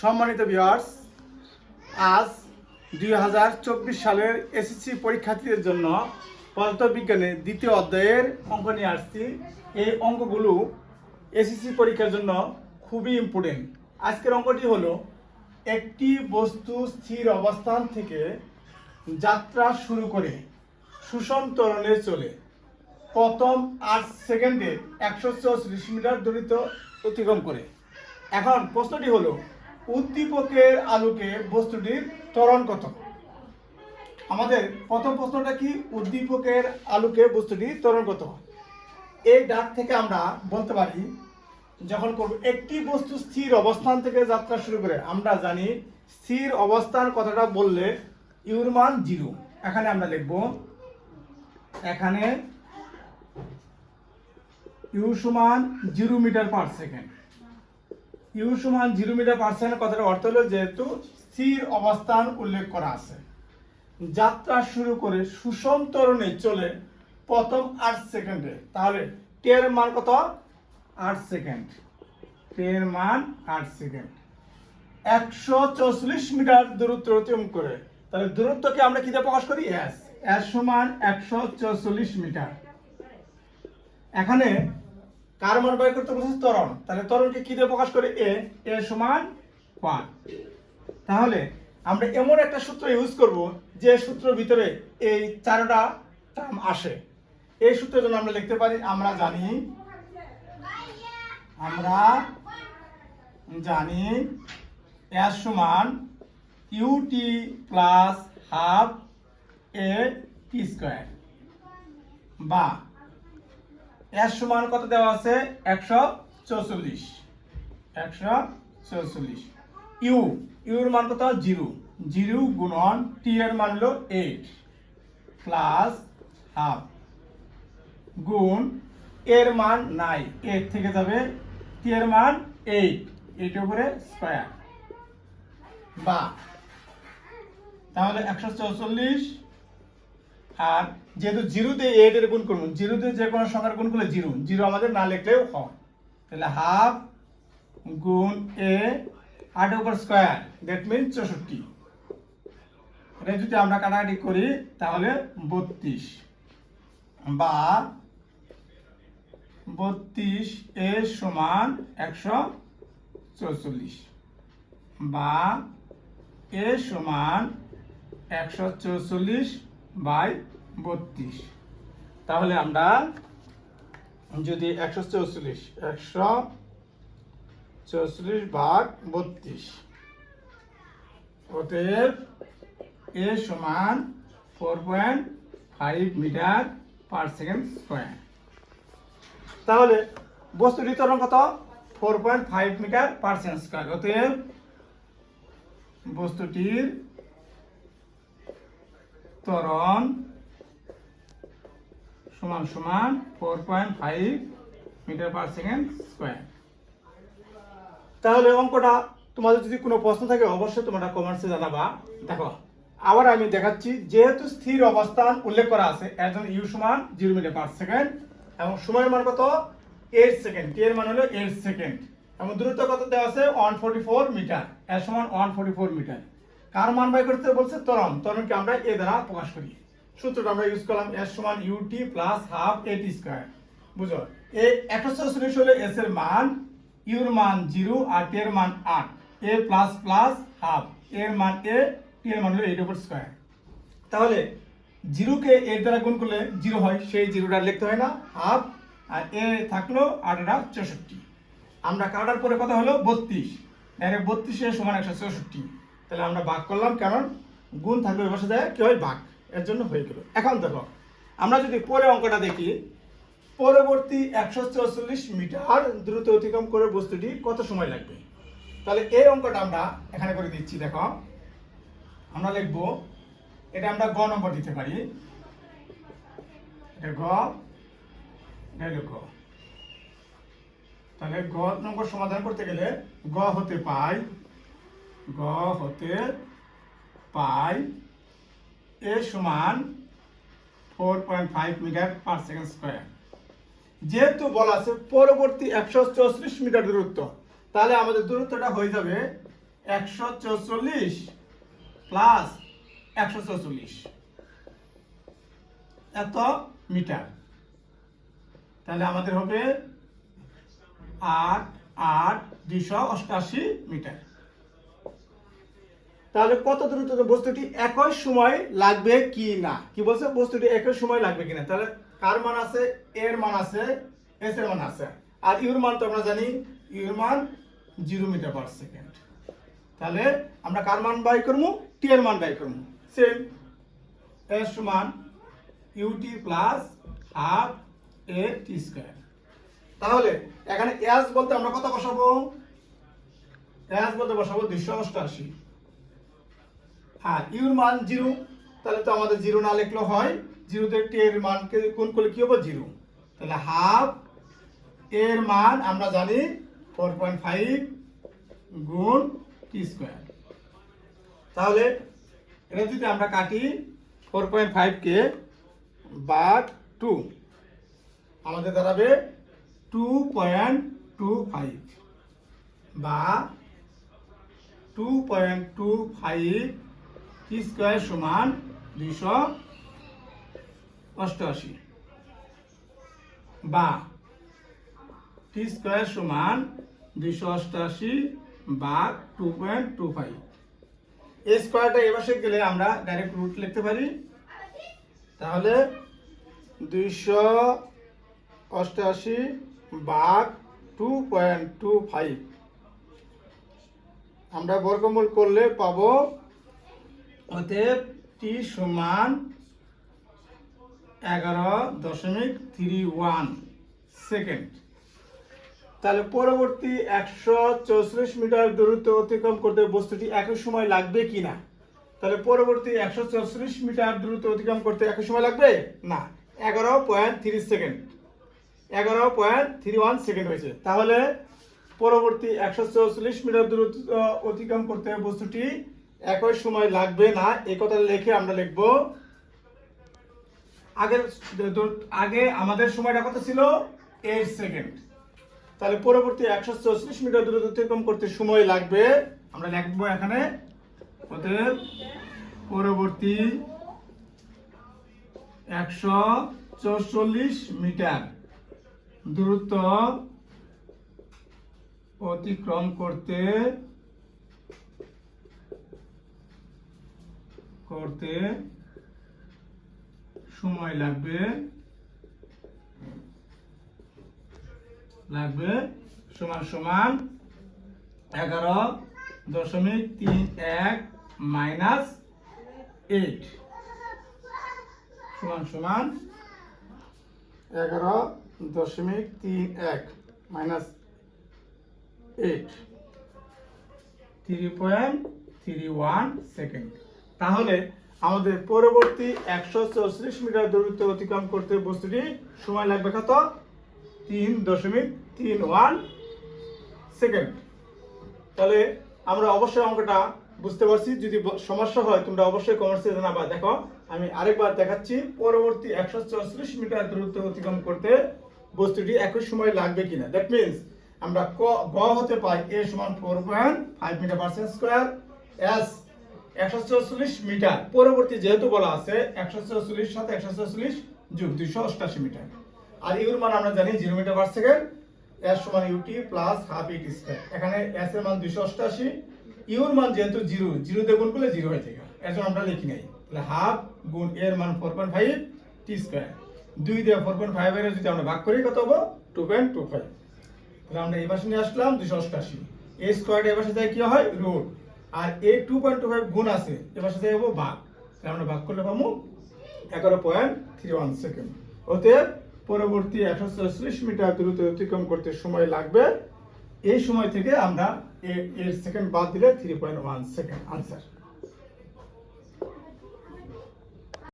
সম্মানিত ভিউয়ার্স, আজ 2024 সালের এসএসসি পরীক্ষার্থীদের জন্য পদার্থবিজ্ঞানের দ্বিতীয় অধ্যায়ের অঙ্ক নিয়ে আসছি। এই অঙ্কগুলো এসএসসি পরীক্ষার জন্য খুবই ইম্পর্টেন্ট। আজকের অঙ্কটি হলো, একটি বস্তু স্থির অবস্থান থেকে যাত্রা শুরু করে সুষম ত্বরণে চলে প্রথম 8 সেকেন্ডে 144 মিটার দূরত্ব অতিক্রম করে। এখন প্রশ্নটি হলো, উদ্দীপকের আলোকে বস্তুটির ত্বরণ কত? আমাদের প্রথম প্রশ্নটা কি, উদ্দীপকের আলোকে বস্তুটির ত্বরণ কত? এই ডাক থেকে আমরা বলতে পারি, যখন করব একটি বস্তু স্থির অবস্থান থেকে যাত্রা শুরু করে, আমরা জানি স্থির অবস্থান কথাটা বললে ইউর মান 0। এখানে আমরা লিখব, এখানে ইউ সমান 0 মিটার পার সেকেন্ড। ইউ সমান 0 মিটার পার সেকেন্ড কথাটার অর্থ হলো, যেহেতু স্থির অবস্থান উল্লেখ করা আছে, যাত্রা শুরু করে সুষম ত্বরণে চলে প্রথম 8 সেকেন্ডে, তাহলে টি এর মান কত? 8 সেকেন্ড। টি এর মান 8 সেকেন্ড। 144 মিটার দূরত্ব অতিক্রম করে, তাহলে দূরত্বকে আমরা কি দিয়ে প্রকাশ করি? এস। এস সমান 144 মিটার। এখানে কার মান বের করতে বলছে? ত্বরণ। তাহলে ত্বরণকে কি দিয়ে প্রকাশ করে? এ। এ সমান 1। তাহলে আমরা এমন একটা সূত্র ইউজ করব যে সূত্রের ভিতরে এই চারটা টার্ম আসে। এই সূত্রের জন্য আমরা লিখতে পারি, আমরা জানি এস সমান ইউটি প্লাস হাফ এ টি স্কয়ার, বা এর সমান কত দেওয়া আছে? 144। ইউর মান কত? 0 গুণন টি এর মান হলো 8 প্লাস হাফ গুণ এর মান 9, 8 থেকে যাবে, টি এর মান 8 এর উপরে স্কয়ার, বা তাহলে 144। আর যেহেতু 0 দিয়ে 8 এর গুণ করব, 0 দিয়ে যে কোনো সংখ্যার গুণ করলে 0 আমাদের না লিখলেও হয়। তাহলে হাফ গুণ এ 8 এর উপর স্কয়ার, দ্যাট মিন্স 64। এটা যদি আমরা কাটাকাটি করি তাহলে 32, বা 32 এ সমান 144, বা এ সমান 144/32। তাহলে আমরা যদি 144/32, অতএব এ সমান 4.5 মিটার পার সেকেন্ড স্কয়ার। তাহলে বস্তুটির ত্বরণ কত? 4.5 মিটার পার সেকেন্ড স্কয়ার। অতএব বস্তুটির ত্বরণ সমান 4.5 মিটার পার সেকেন্ড স্কয়ার। তাহলে অঙ্কটা তোমাদের যদি কোনো প্রশ্ন থাকে অবশ্যই তোমরা কমেন্টসে জানাবা। দেখো, আবার আমি দেখাচ্ছি, যেহেতু স্থির অবস্থান উল্লেখ করা আছে, এর জন্য ইউ সমান 0 মিটার পার সেকেন্ড এবং সময়ের মান কত? 8 সেকেন্ড। টি এর মান হলো 8 সেকেন্ড এবং দূরত্ব কত দেওয়া আছে? 144 মিটার। এর সমান 144 মিটার। কার মান বের করতে বলছে? ত্বরণকে আমরা এ দ্বারা প্রকাশ করি। সূত্রটা আমরা ইউজ করলাম, এস সমান ইউটি প্লাস হাফ এ টি স্কয়ার। বুঝো, এই 144 হলো এস এর মান, ইউর মান 0 আর টি এর মান 8, এ প্লাস প্লাস হাফ, এর মান এ, টি এর মান হলো 8 উপর স্কয়ার। তাহলে 0 কে 8 দ্বারা গুণ করলে 0 হয়, সেই 0টা লিখতে হয় না, হাফ, আর এ থাকলো 8 64। আমরা কাটার পরে কত হলো? 32। ডাইরেক্ট 32 এর সমান 164। তাহলে আমরা ভাগ করলাম, কারণ গুণ থাকলে বসে যায় কি হয়? ভাগ। এর জন্য হয়ে গেল। এখন দেখো, আমরা যদি পরে অঙ্কটা দেখি, পরবর্তী 144 মিটার দ্রুত অতিক্রম করে বস্তুটি কত সময় লাগবে? তাহলে এই অঙ্কটা আমরা এখানে করে দিচ্ছি। দেখো, আমরা লিখব, এটা আমরা গ নম্বর দিতে পারি। এটা গ, এটা হলো গ। তাহলে গ নম্বর সমাধান করতে গেলে গ হতে পাই এ সমান 4.5 মিটার পার সেকেন্ড স্কয়ার। যেহেতু বলা আছে পরবর্তী 144 মিটার দূরত্ব, তাহলে আমাদের দূরত্বটা হয়ে যাবে 144 প্লাস 144 এত মিটার। তাহলে আমাদের হবে 288 মিটার। তাহলে কত দ্রুত বস্তুটি একই সময় লাগবে কি না, কি বলছে বস্তুটি একই সময় লাগবে কিনা। তাহলে কার মান আছে, এর মান আছে, এস এর মান আছে, আর ইউর মান তো আমরা জানি, ইউর মান 0 মিটার পার সেকেন্ড। তাহলে আমরা কার মান বাই করবো, টি এর মান বাই করবো। সেম এস সমান ইউটি প্লাস হাফ এ টি স্কয়ার। তাহলে এখানে এস বলতে আমরা কত বসাবো, এস বলতে বসাবো 288, আর ইউর মান 0, তাহলে তো আমাদের 0 না লিখলেও হয়, 0 তে টি এর মানকে গুণ করলে কি হবে 0। তাহলে হাফ এর মান আমরা জানি 4.5 গুণ টি স্কয়ার। তাহলে এটা যদি আমরা কাটি 4.5 কে ভাগ 2 আমাদের দাঁড়াবে 2.25 বা 2.25 টি স্কয়ার সমান 288 বা টি স্কয়ার সমান 288 ভাগ 2.25। এই স্কয়ারটা এবারে গেলে আমরা ডাইরেক্ট রুট লিখতে পারি। তাহলে 288 ভাগ 2.25 আমরা বর্গমূল করলে পাবো, অতএব টি সমান 11.31 সেকেন্ড। তাহলে পরবর্তী 144 মিটার দূরত্ব অতিক্রম করতে বস্তুটি একই সময় লাগবে কিনা। তাহলে পরবর্তী 144 মিটার দূরত্ব অতিক্রম করতে একই সময় লাগবে না, 11.3 সেকেন্ড, 11.31 সেকেন্ড হয়েছে। তাহলে পরবর্তী 144 মিটার দূরত্ব অতিক্রম করতে বস্তুটি একই সময় লাগবে না, এই কথা লিখে আমরা লিখব আগে আমাদের সময়টা কত ছিল 8 সেকেন্ড। তাহলে পরবর্তী 144 মিটার দূরত্ব অতিক্রম করতে সময় লাগবে, আমরা লিখব এখানে, অতএব পরবর্তী 144 মিটার দূরত্ব অতিক্রম করতে সময় লাগবে সমান সমান 11.31 মাইনাস 8 সমান সমান 11.31 মাইনাস 8, 3.31 সেকেন্ড। তাহলে আমাদের পরবর্তী 144 মিটার দূরত্ব অতিক্রম করতে বস্তুটি সময় লাগবে কত, 3.31 সেকেন্ড। তাহলে আমরা অবশ্যই অঙ্কটা বুঝতে পারছি। যদি সমস্যা হয় তোমরা অবশ্যই কমেন্টসে জানাবা। দেখো আমি আরেকবার দেখাচ্ছি, পরবর্তী 144 মিটার দূরত্ব অতিক্রম করতে বস্তুটি একই সময় লাগবে কিনা। দ্যাট মিন্স আমরা গ হতে পাই a সমান 4.5 metre per second square, s 144 metre, পরবর্তী যেহেতু বলা আছে 144 সাথে 144 যোগ 288 মিটার, আর ইউর মান আমরা জানি 0 মিটার পার সেকেন্ড, s সমান ইউটি প্লাস হাফ ইটি স্কয়ার। এখানে s এর মান 288, ইউর মান যেহেতু 0 দিয়ে গুণ করলে 0 হয়ে যাবে, এর জন্য আমরা লিখি নাই। তাহলে হাফ গুণ এর মান 4.5 টি স্কয়ার, 2 দিয়ে 4.5 এর যদি আমরা ভাগ করি কত হবে 2.25। তাহলে আমরা এই পাশে নিয়ে আসলাম 288, a স্কয়ার এর পাশে যায় কি হয় রুট, আর a 2.25 গুণ আছে এর পাশে যায় হবে ভাগ, তাহলে আমরা ভাগ করলে পাবো 11.31 সেকেন্ড। অতএব পরবর্তী 144 মিটার দূরত্ব অতিক্রম করতে সময় লাগবে, এই সময় থেকে আমরা এর সেকেন্ড বাদ দিলে 3.1 সেকেন্ড। আনসার।